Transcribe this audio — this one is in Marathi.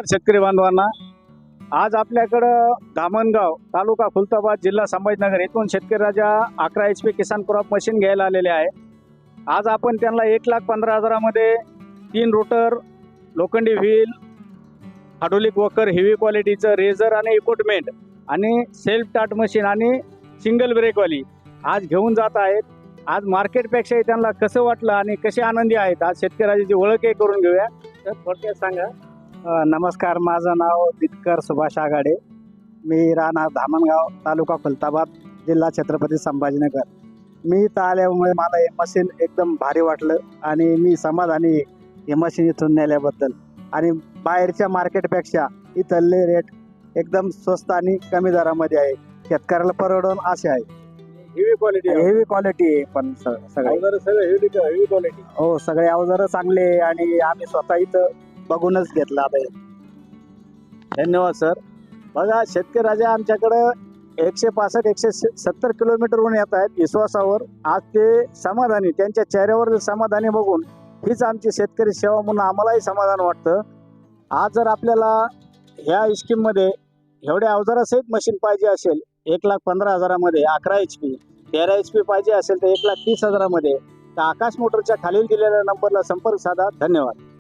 शेतकरी बांधवांना, आज आपल्याकडं धामणगाव तालुका खुलताबाद जिल्हा संभाजीनगर येथून शेतकरी राजा 11 HP किसान क्रॉप मशीन घ्यायला आलेले आहे. आज आपण त्यांना 1,15,000 मध्ये 3 रोटर, लोखंडी व्हील, हायड्रोलिक वॉकर, हेवी क्वालिटीचं रेझर आणि इक्विपमेंट आणि सेल्फ टाट मशीन आणि सिंगल ब्रेकवाली आज घेऊन जात आहेत. आज मार्केटपेक्षाही त्यांना कसं वाटलं आणि कसे आनंदी आहेत, आज शेतकरी राजाची ओळख हे करून घेऊया. तर थोडक्यात सांगा. नमस्कार, माझं नाव दिनकर सुभाष आघाडे. मी राहणार धामणगाव तालुका खुलताबाद जिल्हा छत्रपती संभाजीनगर. मी इथं आल्यामुळे मला हे मशीन एकदम भारी वाटलं आणि मी समाधानी आहे हे मशीन इथून नेल्याबद्दल. आणि बाहेरच्या मार्केटपेक्षा इथले रेट एकदम स्वस्त आणि कमी दरामध्ये आहे. शेतकऱ्याला परवडून असे आहे. हेवी क्वालिटी हेवी क्वालिटी आहे पण सगळे सगळं हेवी क्वालिटी. हो, सगळे अवजारं चांगले आहे आणि आम्ही स्वतः इथं बघूनच घेतलं आता हे. धन्यवाद सर. बघा, शेतकरी राजा आमच्याकडं 165-170 किलोमीटरवरून येत आहेत विश्वासावर. आज ते समाधानी, त्यांच्या चेहऱ्यावर समाधानी बघून हीच आमची शेतकरी सेवा म्हणून आम्हालाही समाधान वाटतं. आज जर आपल्याला ह्या स्कीममध्ये एवढ्या अवजारासहित मशीन पाहिजे असेल 1,15,000 मध्ये 11 HP, 13 HP पाहिजे असेल तर 1,30,000 मध्ये, तर आकाश मोटरच्या खालील दिलेल्या नंबरला संपर्क साधा. धन्यवाद.